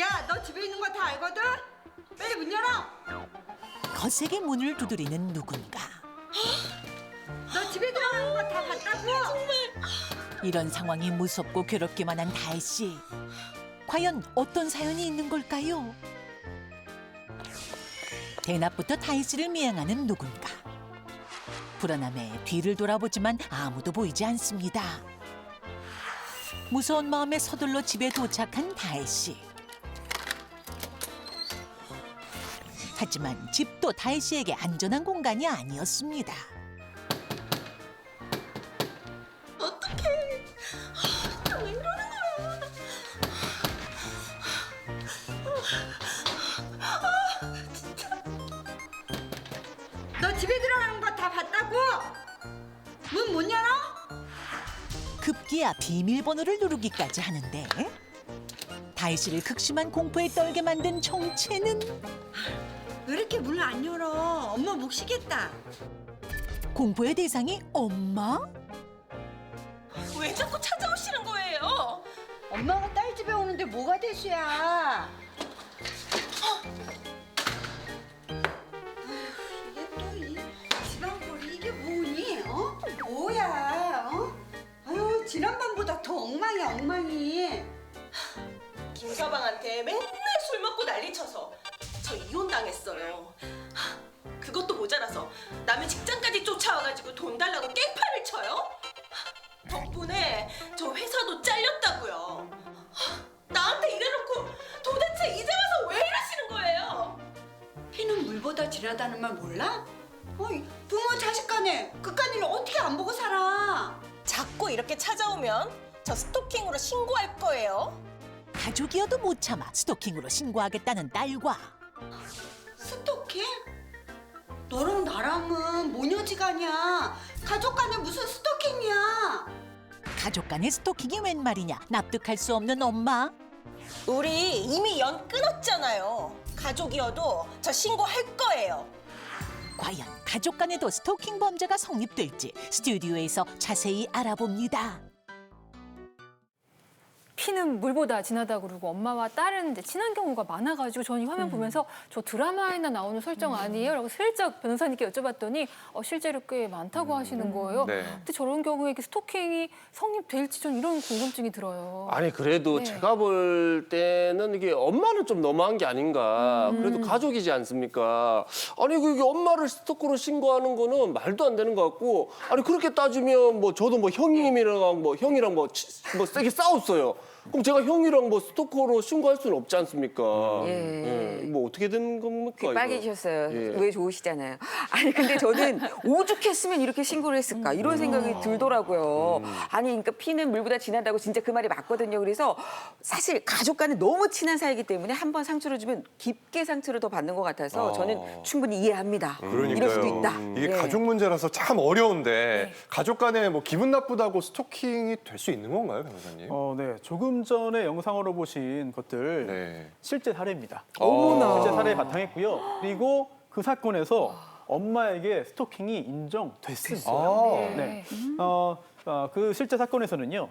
야, 너 집에 있는 거 다 알거든? 빨리 문 열어. 거세게 문을 두드리는 누군가. 너 집에 들어가는 거 다 봤다고? 이런 상황이 무섭고 괴롭기만 한 다혜 씨. 과연 어떤 사연이 있는 걸까요? 대낮부터 다혜 씨를 미행하는 누군가. 불안함에 뒤를 돌아보지만 아무도 보이지 않습니다. 무서운 마음에 서둘러 집에 도착한 다혜 씨. 하지만 집도 다혜 씨에게 안전한 공간이 아니었습니다. 왜 이러는 거야? 너 집에 들어가는 거 다 봤다고? 문 못 열어? 급기야 비밀번호를 누르기까지 하는데 다혜 씨를 극심한 공포에 떨게 만든 정체는 왜 이렇게 문을 안 열어? 엄마 목 쉬겠다. 공포의 대상이 엄마? 왜 자꾸 찾아오시는 거예요? 엄마가 딸 집에 오는데 뭐가 대수야? 이게 또 이 지방골이 이게 뭐니? 어? 뭐야? 어? 아유, 지난번보다 더 엉망이야, 엉망이. 김서방한테 맨날 술 먹고 난리쳐서 저 이혼당했어요. 그것도 모자라서 남의 직장까지 쫓아와가지고 돈 달라고 깽판을 쳐요? 덕분에 저 회사도 잘렸다고요. 나한테 이래놓고 도대체 이제 와서 왜 이러시는 거예요? 피는 물보다 진하다는 말 몰라? 어이, 부모 자식 간에 그깟 일을 어떻게 안 보고 살아? 자꾸 이렇게 찾아오면 저 스토킹으로 신고할 거예요. 가족이어도 못 참아 스토킹으로 신고하겠다는 딸과 스토킹? 너랑 나랑은 모녀지간이야. 가족 간에 무슨 스토킹이야? 가족 간의 스토킹이 웬 말이냐 납득할 수 없는 엄마. 우리 이미 연 끊었잖아요. 가족이어도 저 신고할 거예요. 과연 가족 간에도 스토킹 범죄가 성립될지 스튜디오에서 자세히 알아봅니다. 피는 물보다 진하다고 그러고 엄마와 딸은 이제 친한 경우가 많아가지고 저는 이 화면 보면서 저 드라마에나 나오는 설정 아니에요? 라고 슬쩍 변호사님께 여쭤봤더니 실제로 꽤 많다고 하시는 거예요. 네. 근데 저런 경우에 이렇게 스토킹이 성립될지 전 이런 궁금증이 들어요. 아니 그래도 네. 제가 볼 때는 이게 엄마는 좀 너무한 게 아닌가. 그래도 가족이지 않습니까? 아니 그게 엄마를 스토커로 신고하는 거는 말도 안 되는 것 같고. 아니 그렇게 따지면 뭐 저도 뭐 형님이랑 뭐 형이랑 뭐 세게 싸웠어요. 그럼 제가 형이랑 뭐 스토커로 신고할 수는 없지 않습니까? 예. 뭐 어떻게 된 겁니까? 이거? 빨개지셨어요. 예. 왜 좋으시잖아요. 아니 근데 저는 오죽했으면 이렇게 신고를 했을까 이런 생각이 들더라고요. 아니 그러니까 피는 물보다 진하다고 진짜 그 말이 맞거든요. 그래서 사실 가족 간에 너무 친한 사이기 때문에 한 번 상처를 주면 깊게 상처를 더 받는 것 같아서 저는 충분히 이해합니다. 이럴 수도 있다. 이게 예. 가족 문제라서 참 어려운데 가족 간에 뭐 기분 나쁘다고 스토킹이 될 수 있는 건가요, 변호사님? 네. 조금 전에 영상으로 보신 것들 네. 실제 사례입니다. 어머나. 실제 사례에 바탕했고요. 그리고 그 사건에서 엄마에게 스토킹이 인정됐습니다. 네. 그 실제 사건에서는요.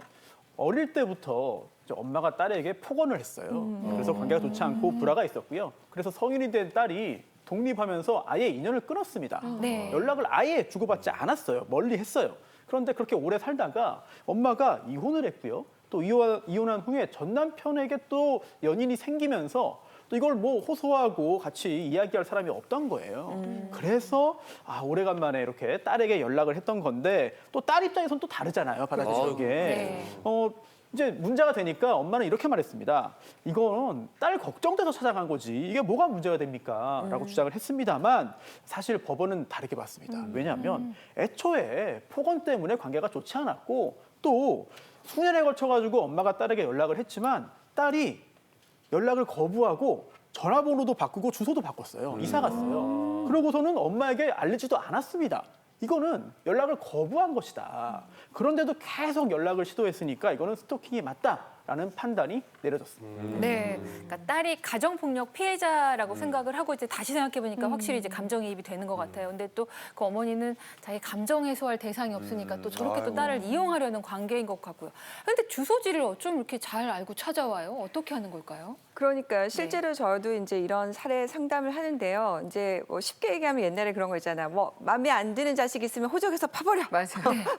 어릴 때부터 이제 엄마가 딸에게 폭언을 했어요. 그래서 관계가 좋지 않고 불화가 있었고요. 그래서 성인이 된 딸이 독립하면 아예 인연을 끊었습니다. 네. 연락을 아예 주고받지 않았어요. 멀리 했어요. 그런데 그렇게 오래 살다가 엄마가 이혼을 했고요. 또 이혼한 후에 전 남편에게 또 연인이 생기면서 또 이걸 뭐 호소하고 같이 이야기할 사람이 없던 거예요. 그래서 오래간만에 이렇게 딸에게 연락을 했던 건데 또 딸 입장에서는 또 다르잖아요. 받아들이는 게. 네. 이제 문제가 되니까 엄마는 이렇게 말했습니다. 이건 딸 걱정돼서 찾아간 거지. 이게 뭐가 문제가 됩니까? 라고 주장을 했습니다만 사실 법원은 다르게 봤습니다. 왜냐하면 애초에 폭언 때문에 관계가 좋지 않았고 또 수년에 걸쳐가지고 엄마가 딸에게 연락을 했지만 딸이 연락을 거부하고 전화번호도 바꾸고 주소도 바꿨어요. 이사 갔어요. 그러고서는 엄마에게 알리지도 않았습니다. 이거는 연락을 거부한 것이다. 그런데도 계속 연락을 시도했으니까 이거는 스토킹이 맞다. 없다라는 판단이 내려졌습니다. 네, 그러니까 딸이 가정폭력 피해자라고 생각을 하고 이제 다시 생각해보니까 확실히 이제 감정이입이 되는 것 같아요. 근데 또 그 어머니는 자기 감정 해소할 대상이 없으니까 또 저렇게 또 딸을 이용하려는 관계인 것 같고요. 근데 주소지를 어쩜 이렇게 잘 알고 찾아와요? 어떻게 하는 걸까요? 그러니까 실제로 저도 이제 이런 사례 상담을 하는데요. 이제 뭐 쉽게 얘기하면 옛날에 그런 거 있잖아. 뭐 마음에 안 드는 자식 있으면 호적에서 파버려. 맞아요.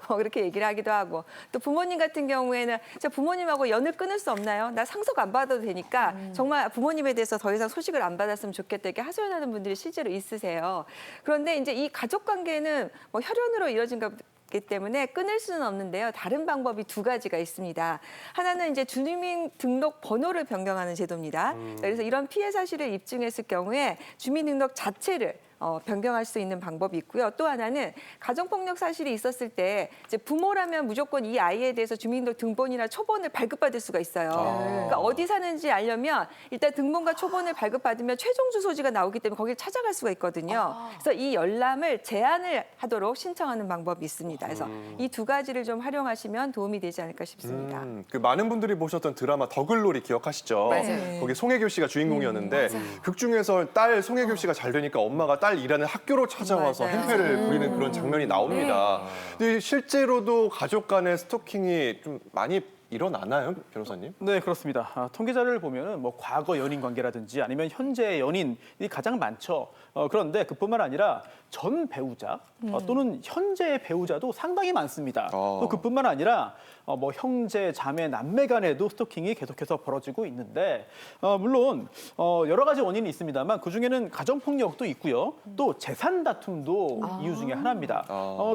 뭐 그렇게 얘기를 하기도 하고 또 부모님 같은 경우에는 저 부모님하고 연을 끊을 수 없나요? 나 상속 안 받아도 되니까 정말 부모님에 대해서 더 이상 소식을 안 받았으면 좋겠다 이렇게 하소연하는 분들이 실제로 있으세요. 그런데 이제 이 가족 관계는 뭐 혈연으로 이루어진 기 때문에 끊을 수는 없는데요. 다른 방법이 두 가지가 있습니다. 하나는 이제 주민등록 번호를 변경하는 제도입니다. 그래서 이런 피해 사실을 입증했을 경우에 주민등록 자체를 변경할 수 있는 방법이 있고요. 또 하나는 가정폭력 사실이 있었을 때 이제 부모라면 무조건 이 아이에 대해서 주민등록 등본이나 초본을 발급받을 수가 있어요. 그러니까 어디 사는지 알려면 일단 등본과 초본을 발급받으면 최종 주소지가 나오기 때문에 거기를 찾아갈 수가 있거든요. 그래서 이 열람을 제한을 하도록 신청하는 방법이 있습니다. 그래서 이 두 가지를 좀 활용하시면 도움이 되지 않을까 싶습니다. 그 많은 분들이 보셨던 드라마 더글로리 기억하시죠? 맞아요. 거기 송혜교 씨가 주인공이었는데 극 중에서 딸 송혜교 씨가 잘 되니까 엄마가 딸 일하는 학교로 찾아와서 맞아요. 행패를 부리는 그런 장면이 나옵니다. 근데 실제로도 가족 간의 스토킹이 좀 많이 일어나나요, 변호사님? 네, 그렇습니다. 통계자를 보면은 뭐 과거 연인 관계라든지 아니면 현재 연인이 가장 많죠. 그런데 그뿐만 아니라 전 배우자 또는 현재 배우자도 상당히 많습니다. 또 그뿐만 아니라 뭐 형제, 자매, 남매 간에도 스토킹이 계속해서 벌어지고 있는데 물론 여러 가지 원인이 있습니다만 그 중에는 가정폭력도 있고요. 또 재산 다툼도 이유 중에 하나입니다.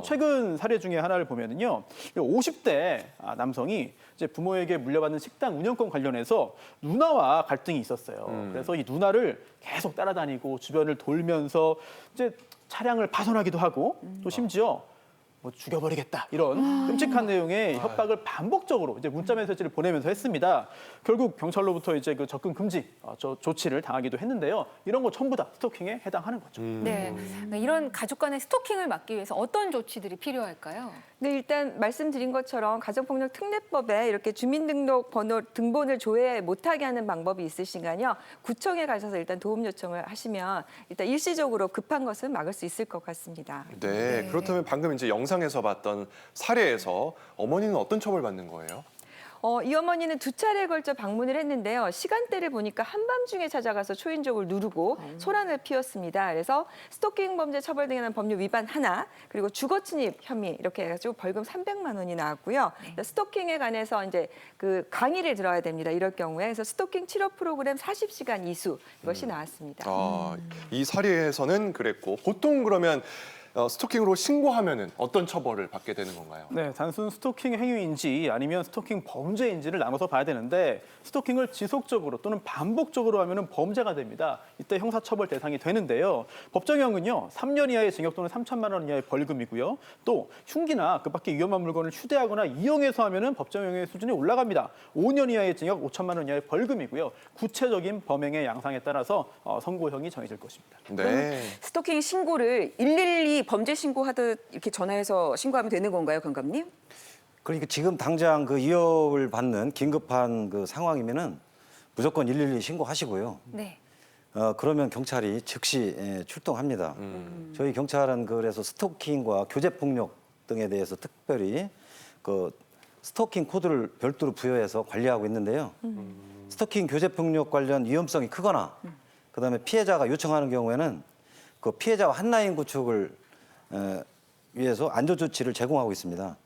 최근 사례 중에 하나를 보면은요, 50대 남성이 이제 부모에게 물려받는 식당 운영권 관련해서 누나와 갈등이 있었어요. 그래서 이 누나를 계속 따라다니고 주변을 돌면서 이제 차량을 파손하기도 하고 또 심지어 뭐 죽여버리겠다 이런 끔찍한 내용의 협박을 반복적으로 이제 문자 메시지를 보내면서 했습니다. 결국 경찰로부터 이제 그 접근 금지 조치를 당하기도 했는데요. 이런 거 전부 다 스토킹에 해당하는 거죠. 네, 그러니까 이런 가족 간의 스토킹을 막기 위해서 어떤 조치들이 필요할까요? 네, 일단 말씀드린 것처럼 가정폭력 특례법에 이렇게 주민등록 번호 등본을 조회 못하게 하는 방법이 있으시니까요. 구청에 가셔서 일단 도움 요청을 하시면 일단 일시적으로 급한 것은 막을 수 있을 것 같습니다. 네, 그렇다면 방금 이제 영상에서 봤던 사례에서 어머니는 어떤 처벌받는 거예요? 이 어머니는 2차례에 걸쳐 방문을 했는데요. 시간대를 보니까 한밤중에 찾아가서 초인종을 누르고 소란을 피웠습니다. 그래서 스토킹 범죄 처벌 등에 관한 법률 위반 하나, 그리고 주거 침입 혐의 이렇게 해가지고 벌금 300만 원이 나왔고요. 스토킹에 관해서 이제 그 강의를 들어야 됩니다. 이럴 경우에 그래서 스토킹 치료 프로그램 40시간 이수 이것이 나왔습니다. 이 사례에서는 그랬고 보통 그러면 스토킹으로 신고하면은 어떤 처벌을 받게 되는 건가요? 네, 단순 스토킹 행위인지 아니면 스토킹 범죄인지를 나눠서 봐야 되는데 스토킹을 지속적으로 또는 반복적으로 하면은 범죄가 됩니다. 이때 형사처벌 대상이 되는데요. 법정형은요 3년 이하의 징역 또는 3천만 원 이하의 벌금이고요. 또 흉기나 그밖에 위험한 물건을 휴대하거나 이용해서 하면은 법정형의 수준이 올라갑니다. 5년 이하의 징역, 5천만 원 이하의 벌금이고요. 구체적인 범행의 양상에 따라서 선고형이 정해질 것입니다. 네. 스토킹 신고를 112 범죄 신고하듯 이렇게 전화해서 신고하면 되는 건가요, 경감님? 그러니까 지금 당장 그 위협을 받는 긴급한 그 상황이면은 무조건 112 신고하시고요. 네. 그러면 경찰이 즉시 출동합니다. 저희 경찰은 그래서 스토킹과 교제폭력 등에 대해서 특별히 그 스토킹 코드를 별도로 부여해서 관리하고 있는데요. 스토킹 교제폭력 관련 위험성이 크거나 그다음에 피해자가 요청하는 경우에는 그 피해자와 한라인 구축을 위해서 안전조치를 제공하고 있습니다.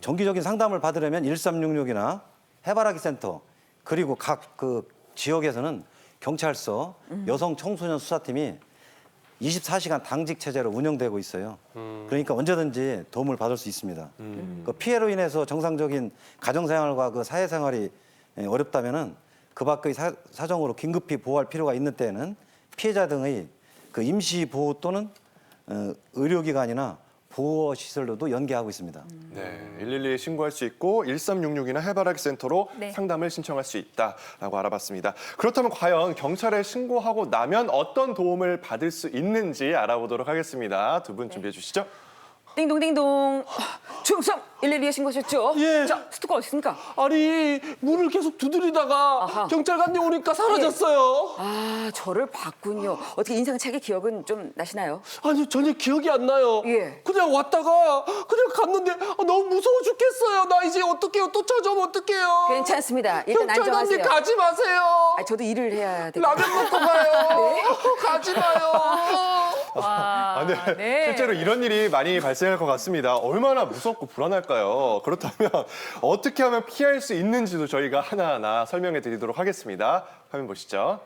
정기적인 상담을 받으려면 1366이나 해바라기 센터 그리고 각 그 지역에서는 경찰서 여성 청소년 수사팀이 24시간 당직 체제로 운영되고 있어요. 그러니까 언제든지 도움을 받을 수 있습니다. 그 피해로 인해서 정상적인 가정생활과 그 사회생활이 어렵다면은 그 밖의 사정으로 긴급히 보호할 필요가 있는 때에는 피해자 등의 그 임시 보호 또는 의료기관이나 보호시설로도 연계하고 있습니다. 네, 112에 신고할 수 있고 1366이나 해바라기 센터로 네. 상담을 신청할 수 있다라고 알아봤습니다. 그렇다면 과연 경찰에 신고하고 나면 어떤 도움을 받을 수 있는지 알아보도록 하겠습니다. 두 분 준비해 주시죠. 띵동띵동. 충성 112에 신고하셨죠? 예. 자, 스토커 어디 있습니까? 아니 문을 계속 두드리다가 아하. 경찰관이 오니까 사라졌어요. 아, 저를 봤군요. 어떻게 인상착의 기억은 좀 나시나요? 아니 전혀 기억이 안 나요. 예. 그냥 왔다가 그냥 갔는데 너무 무서워 죽겠어요. 나 이제 어떡해요? 또 찾아오면 어떡해요? 괜찮습니다. 일단 경찰관님 안정하세요. 가지 마세요. 아, 저도 일을 해야 돼. 라면 먹고 가요. 가지 마요. 아, 네. 실제로 이런 일이 많이 발생할 것 같습니다. 얼마나 무섭고 불안할까요? 그렇다면 어떻게 하면 피할 수 있는지도 저희가 하나하나 설명해 드리도록 하겠습니다. 화면 보시죠.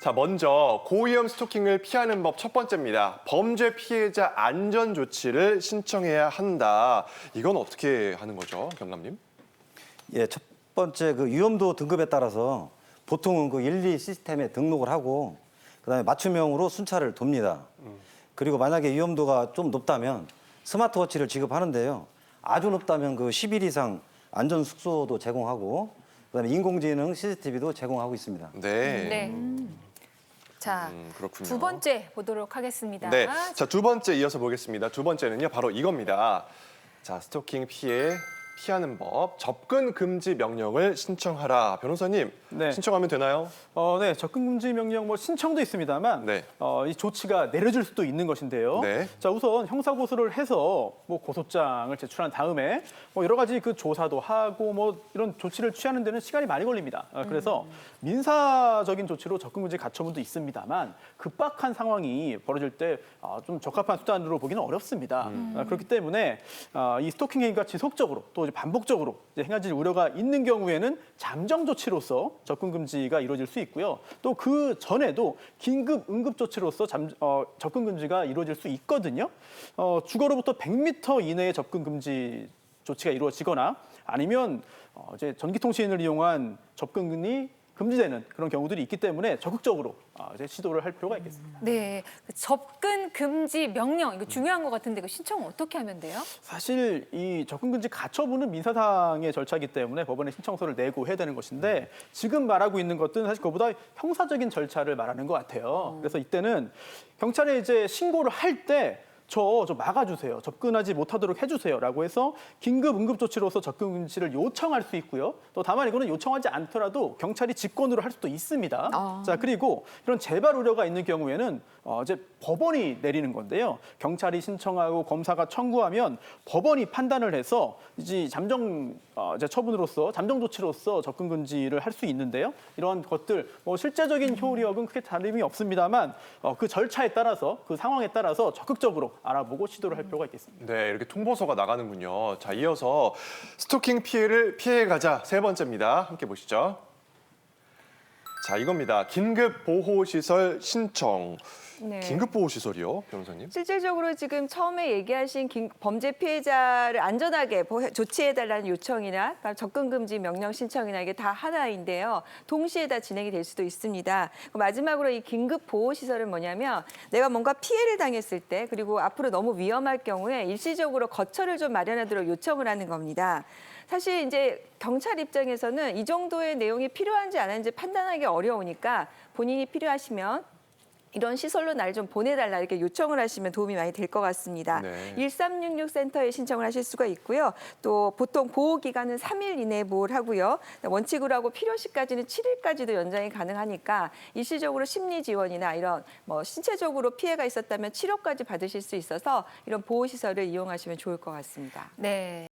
자, 먼저 고위험 스토킹을 피하는 법 첫 번째입니다. 범죄 피해자 안전 조치를 신청해야 한다. 이건 어떻게 하는 거죠, 경감님? 예, 첫 번째 그 위험도 등급에 따라서 보통은 그 1, 2 시스템에 등록을 하고 그다음에 맞춤형으로 순찰을 돕니다. 그리고 만약에 위험도가 좀 높다면 스마트워치를 지급하는데요. 아주 높다면 그 10일 이상 안전 숙소도 제공하고 그다음에 인공지능 CCTV도 제공하고 있습니다. 네. 네. 자, 그렇군요. 두 번째 보도록 하겠습니다. 네. 자, 두 번째 이어서 보겠습니다. 두 번째는요, 바로 이겁니다. 자, 스토킹 피하는 법, 접근 금지 명령을 신청하라. 변호사님, 네. 신청하면 되나요? 네, 접근 금지 명령 뭐 신청도 있습니다만 네. 이 조치가 내려질 수도 있는 것인데요. 네. 자, 우선 형사 고소를 해서 뭐 고소장을 제출한 다음에 뭐 여러 가지 그 조사도 하고 뭐 이런 조치를 취하는 데는 시간이 많이 걸립니다. 그래서 민사적인 조치로 접근 금지 가처분도 있습니다만 급박한 상황이 벌어질 때 좀 적합한 수단으로 보기는 어렵습니다. 그렇기 때문에 이 스토킹 행위가 지속적으로 또 이제 반복적으로 이제 행해질 우려가 있는 경우에는 잠정 조치로서 접근 금지가 이루어질 수 있고요. 또 그 전에도 긴급 응급 조치로서 접근 금지가 이루어질 수 있거든요. 주거로부터 100m 이내에 접근 금지 조치가 이루어지거나 아니면 이제 전기통신을 이용한 접근이 금지되는 그런 경우들이 있기 때문에 적극적으로 이제 시도를 할 필요가 있겠습니다. 네, 그 접근 금지 명령 이거 중요한 것 같은데 그 신청 어떻게 하면 돼요? 사실 이 접근 금지 가처분은 민사상의 절차이기 때문에 법원에 신청서를 내고 해야 되는 것인데 지금 말하고 있는 것들은 사실 그보다 형사적인 절차를 말하는 것 같아요. 그래서 이때는 경찰에 이제 신고를 할 때 저 막아주세요. 접근하지 못하도록 해주세요라고 해서 긴급 응급조치로서 접근 금지를 요청할 수 있고요. 또 다만 이거는 요청하지 않더라도 경찰이 직권으로 할 수도 있습니다. 자, 그리고 이런 재발 우려가 있는 경우에는 이제 법원이 내리는 건데요. 경찰이 신청하고 검사가 청구하면 법원이 판단을 해서 이제 잠정 이제 처분으로서 잠정 조치로서 접근 금지를 할 수 있는데요. 이러한 것들 뭐 실제적인 효력은 크게 다름이 없습니다만 그 절차에 따라서 그 상황에 따라서 적극적으로 알아보고 시도를 할 필요가 있겠습니다. 네, 이렇게 통보서가 나가는군요. 자, 이어서 스토킹 피해를 피해가자 세 번째입니다. 함께 보시죠. 자, 이겁니다. 긴급 보호시설 신청. 네. 긴급 보호시설이요, 변호사님? 실질적으로 지금 처음에 얘기하신 범죄 피해자를 안전하게 조치해달라는 요청이나 접근 금지 명령 신청이나 이게 다 하나인데요. 동시에 다 진행이 될 수도 있습니다. 마지막으로 이 긴급 보호 시설은 뭐냐면 내가 뭔가 피해를 당했을 때 그리고 앞으로 너무 위험할 경우에 일시적으로 거처를 좀 마련하도록 요청을 하는 겁니다. 사실 이제 경찰 입장에서는 이 정도의 내용이 필요한지 안 하는지 판단하기 어려우니까 본인이 필요하시면 이런 시설로 날 좀 보내달라 이렇게 요청을 하시면 도움이 많이 될 것 같습니다. 네. 1366 센터에 신청을 하실 수가 있고요. 또 보통 보호기간은 3일 이내에 보호를 하고요. 원칙으로 하고 필요시까지는 7일까지도 연장이 가능하니까 일시적으로 심리 지원이나 이런 뭐 신체적으로 피해가 있었다면 치료까지 받으실 수 있어서 이런 보호시설을 이용하시면 좋을 것 같습니다. 네.